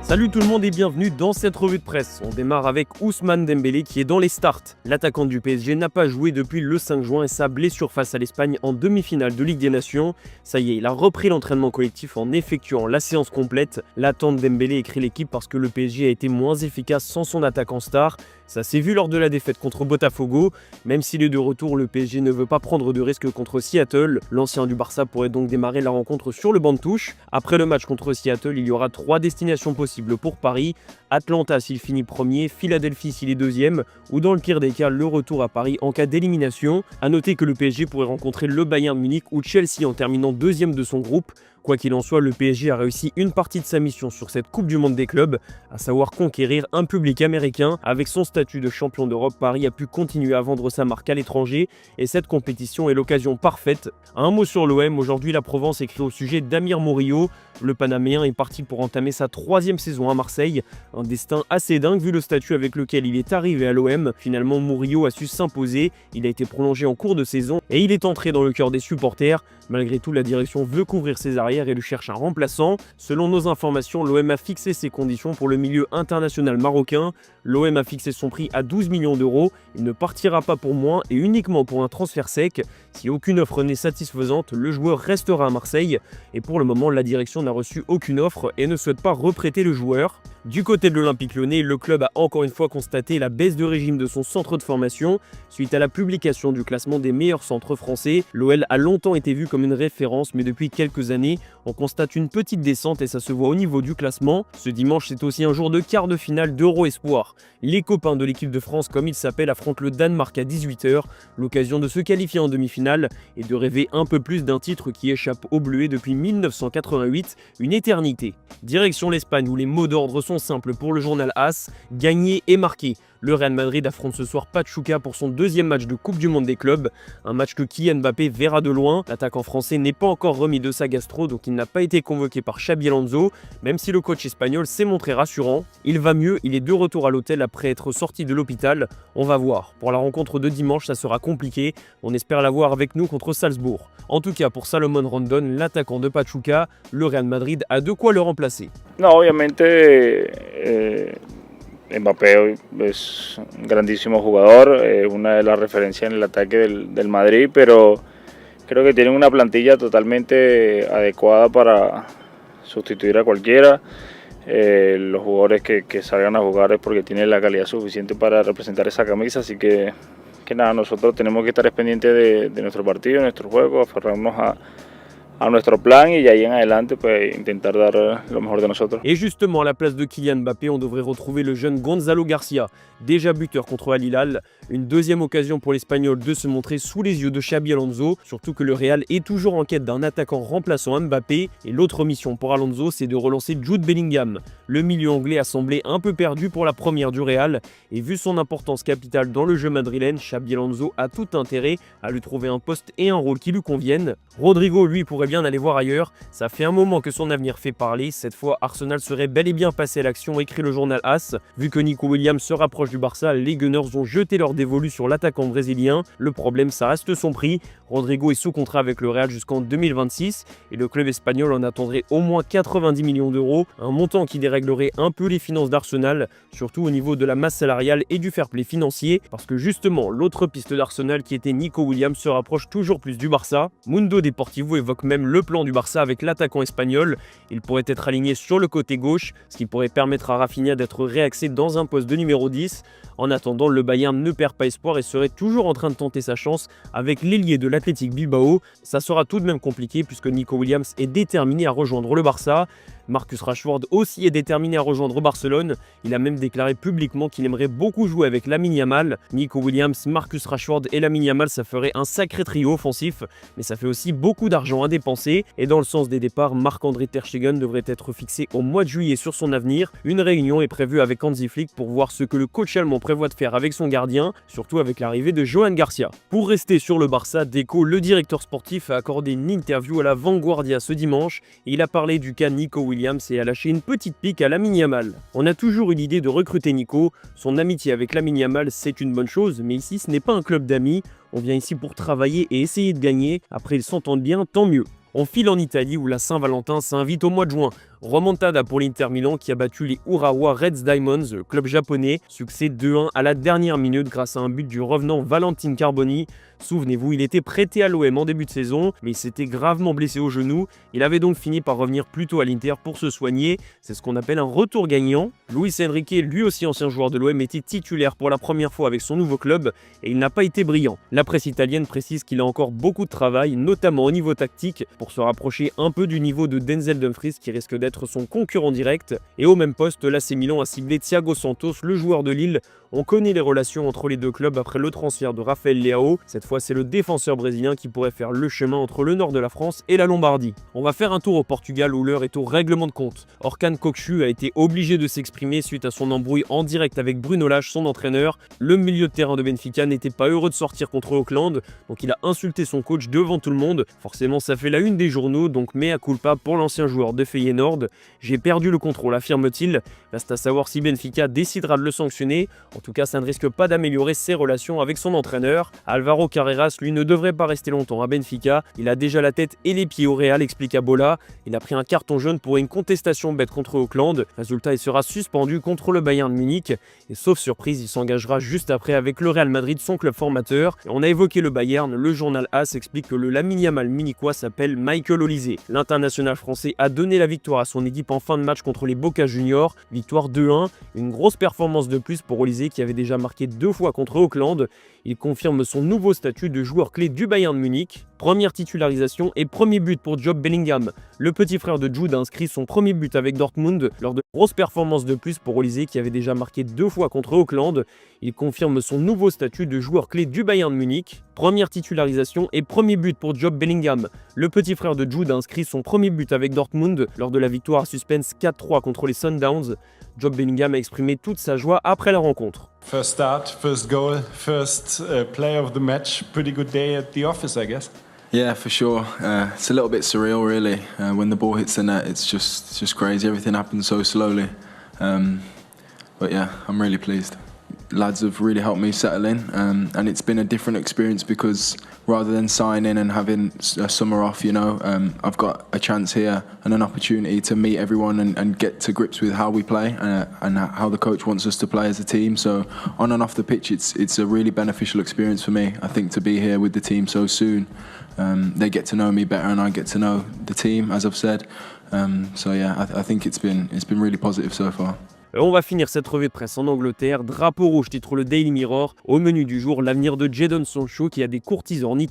Salut tout le monde et bienvenue dans cette revue de presse. On démarre avec Ousmane Dembélé qui est dans les starts. L'attaquant du PSG n'a pas joué depuis le 5 juin et sa blessure face à l'Espagne en demi-finale de Ligue des Nations. Ça y est, il a repris l'entraînement collectif en effectuant la séance complète. L'attente Dembélé écrit l'équipe parce que le PSG a été moins efficace sans son attaquant star. Ça s'est vu lors de la défaite contre Botafogo. Même s'il est de retour, le PSG ne veut pas prendre de risque contre Seattle. L'ancien du Barça pourrait donc démarrer la rencontre sur le banc de touche. Après le match contre Seattle, il y aura 3 destinations possibles pour Paris. Atlanta s'il finit premier, Philadelphie s'il est deuxième, ou dans le pire des cas, le retour à Paris en cas d'élimination. A noter que le PSG pourrait rencontrer le Bayern Munich ou Chelsea en terminant deuxième de son groupe. Quoi qu'il en soit, le PSG a réussi une partie de sa mission sur cette Coupe du Monde des clubs, à savoir conquérir un public américain. Avec son statut de champion d'Europe, Paris a pu continuer à vendre sa marque à l'étranger et cette compétition est l'occasion parfaite. Un mot sur l'OM, aujourd'hui la Provence écrit au sujet d'Amir Murillo. Le Panaméen est parti pour entamer sa 3e saison à Marseille. Un destin assez dingue vu le statut avec lequel il est arrivé à l'OM. Finalement, Murillo a su s'imposer, il a été prolongé en cours de saison et il est entré dans le cœur des supporters. Malgré tout, la direction veut couvrir ses arrières et lui cherche un remplaçant. Selon nos informations, l'OM a fixé ses conditions pour le milieu international marocain. L'OM a fixé son prix à 12 millions d'euros. Il ne partira pas pour moins et uniquement pour un transfert sec. Si aucune offre n'est satisfaisante, le joueur restera à Marseille. Et pour le moment, la direction n'a reçu aucune offre et ne souhaite pas reprêter le joueur. Du côté de l'Olympique Lyonnais, le club a encore une fois constaté la baisse de régime de son centre de formation. Suite à la publication du classement des meilleurs centres français, l'OL a longtemps été vu comme une référence, mais depuis quelques années, on constate une petite descente et ça se voit au niveau du classement. Ce dimanche, c'est aussi un jour de quart de finale d'Euro Espoir. Les copains de l'équipe de France, comme il s'appelle, affrontent le Danemark à 18h. L'occasion de se qualifier en demi-finale et de rêver un peu plus d'un titre qui échappe aux Bleuets depuis 1988, une éternité. Direction l'Espagne où les mots d'ordre sont simples pour le journal AS, gagner et marquer. Le Real Madrid affronte ce soir Pachuca pour son 2e match de Coupe du Monde des clubs. Un match que Kylian Mbappé verra de loin. L'attaquant français n'est pas encore remis de sa gastro, donc il n'a pas été convoqué par Xabi Alonso, même si le coach espagnol s'est montré rassurant. Il va mieux, il est de retour à l'hôtel après être sorti de l'hôpital. On va voir. Pour la rencontre de dimanche, ça sera compliqué. On espère l'avoir avec nous contre Salzbourg. En tout cas, pour Salomon Rondon, l'attaquant de Pachuca, le Real Madrid a de quoi le remplacer. No, obviamente Mbappé es un grandísimo jugador, una de las referencias en el ataque del Madrid, pero creo que tienen una plantilla totalmente adecuada para sustituir a cualquiera. Los jugadores que salgan a jugar es porque tienen la calidad suficiente para representar esa camisa, así que nada, nosotros tenemos que estar pendientes de nuestro partido, de nuestro juego, aferrarnos a nuestro plan y de ahí en adelante pues, intentar dar lo mejor de nosotros. Et justement, à la place de Kylian Mbappé, on devrait retrouver le jeune Gonzalo Garcia, déjà buteur contre Al Hilal. Une deuxième occasion pour l'Espagnol de se montrer sous les yeux de Xabi Alonso, surtout que le Real est toujours en quête d'un attaquant remplaçant Mbappé. Et l'autre mission pour Alonso, c'est de relancer Jude Bellingham. Le milieu anglais a semblé un peu perdu pour la première du Real, et vu son importance capitale dans le jeu madrilène, Xabi Alonso a tout intérêt à lui trouver un poste et un rôle qui lui conviennent. Rodrigo, lui, pourrait bien aller voir ailleurs. Ça fait un moment que son avenir fait parler. Cette fois, Arsenal serait bel et bien passé à l'action, écrit le journal AS. Vu que Nico Williams se rapproche du Barça, les Gunners ont jeté leur dévolu sur l'attaquant brésilien. Le problème, ça reste son prix. Rodrigo est sous contrat avec le Real jusqu'en 2026 et le club espagnol en attendrait au moins 90 millions d'euros, un montant qui déréglerait un peu les finances d'Arsenal, surtout au niveau de la masse salariale et du fair play financier, parce que justement, l'autre piste d'Arsenal qui était Nico Williams se rapproche toujours plus du Barça. Mundo Deportivo évoque même le plan du Barça avec l'attaquant espagnol. Il pourrait être aligné sur le côté gauche, ce qui pourrait permettre à Rafinha d'être réaxé dans un poste de numéro 10. En attendant, le Bayern ne perd pas espoir et serait toujours en train de tenter sa chance avec l'ailier de l'Athletic Bilbao. Ça sera tout de même compliqué puisque Nico Williams est déterminé à rejoindre le Barça. Marcus Rashford aussi est déterminé à rejoindre Barcelone. Il a même déclaré publiquement qu'il aimerait beaucoup jouer avec Lamine Yamal. Nico Williams, Marcus Rashford et Lamine Yamal, ça ferait un sacré trio offensif, mais ça fait aussi beaucoup d'argent à dépenser. Et dans le sens des départs, Marc-André Ter Stegen devrait être fixé au mois de juillet sur son avenir. Une réunion est prévue avec Hansi Flick pour voir ce que le coach allemand prévoit de faire avec son gardien, surtout avec l'arrivée de Johan Garcia. Pour rester sur le Barça, Deco, le directeur sportif, a accordé une interview à la Vanguardia ce dimanche et il a parlé du cas Nico Williams et a lâché une petite pique à Lamine Yamal. On a toujours eu l'idée de recruter Nico, son amitié avec Lamine Yamal c'est une bonne chose, mais ici ce n'est pas un club d'amis, on vient ici pour travailler et essayer de gagner, après ils s'entendent bien, tant mieux. On file en Italie où la Saint-Valentin s'invite au mois de juin. Remontada pour l'Inter Milan qui a battu les Urawa Reds Diamonds, le club japonais. Succès 2-1 à la dernière minute grâce à un but du revenant Valentin Carboni. Souvenez-vous, il était prêté à l'OM en début de saison, mais il s'était gravement blessé au genou. Il avait donc fini par revenir plus tôt à l'Inter pour se soigner. C'est ce qu'on appelle un retour gagnant. Luis Enrique, lui aussi ancien joueur de l'OM, était titulaire pour la première fois avec son nouveau club et il n'a pas été brillant. La presse italienne précise qu'il a encore beaucoup de travail, notamment au niveau tactique, pour se rapprocher un peu du niveau de Denzel Dumfries qui risque d'être son concurrent direct. Et au même poste, l'AC Milan a ciblé Thiago Santos, le joueur de Lille. On connaît les relations entre les deux clubs après le transfert de Rafael Leao. Cette fois, c'est le défenseur brésilien qui pourrait faire le chemin entre le nord de la France et la Lombardie. On va faire un tour au Portugal où l'heure est au règlement de compte. Orkan Kokchu a été obligé de s'exprimer suite à son embrouille en direct avec Bruno Lage, son entraîneur. Le milieu de terrain de Benfica n'était pas heureux de sortir contre Auckland, donc il a insulté son coach devant tout le monde. Forcément, ça fait la une des journaux, donc mea culpa pour l'ancien joueur de Feyenoord. J'ai perdu le contrôle, affirme-t-il. Reste à savoir si Benfica décidera de le sanctionner. En tout cas, ça ne risque pas d'améliorer ses relations avec son entraîneur. Alvaro Carreras, lui, ne devrait pas rester longtemps à Benfica. Il a déjà la tête et les pieds au Real, explique Abola. Il a pris un carton jaune pour une contestation bête contre Auckland. Résultat, il sera suspendu contre le Bayern de Munich. Et sauf surprise, il s'engagera juste après avec le Real Madrid, son club formateur. Et on a évoqué le Bayern, le journal AS explique que le Lamine Yamal munichois s'appelle Michael Olise. L'international français a donné la victoire à son équipe en fin de match contre les Boca Juniors. Victoire 2-1, une grosse performance de plus pour Olise qui avait déjà marqué 2 fois contre Auckland. Il confirme son nouveau statut de joueur clé du Bayern de Munich. Première titularisation et premier but pour Job Bellingham. Le petit frère de Jude a inscrit son premier but avec Dortmund lors de grosses performances de plus pour Olise qui avait déjà marqué 2 fois contre Auckland. Il confirme son nouveau statut de joueur clé du Bayern de Munich. Première titularisation et premier but pour Job Bellingham. Le petit frère de Jude a inscrit son premier but avec Dortmund lors de la victoire à suspense 4-3 contre les Sundowns. Job Bellingham a exprimé toute sa joie après la rencontre. First start, first goal, first play of the match. Pretty good day at the office, I guess. Yeah, for sure. It's a little bit surreal, really. When the ball hits the net, it's just crazy. Everything happens so slowly. But yeah, I'm really pleased. Lads have really helped me settle in, and it's been a different experience because rather than signing and having a summer off, I've got a chance here and an opportunity to meet everyone and get to grips with how we play and how the coach wants us to play as a team. So on and off the pitch, it's a really beneficial experience for me. I think to be here with the team so soon, they get to know me better and I get to know the team, as I've said. So yeah, I think it's been really positive so far. On va finir cette revue de presse en Angleterre. Drapeau rouge titre le Daily Mirror. Au menu du jour, l'avenir de Jadon Sancho qui a des courtisans en Italie.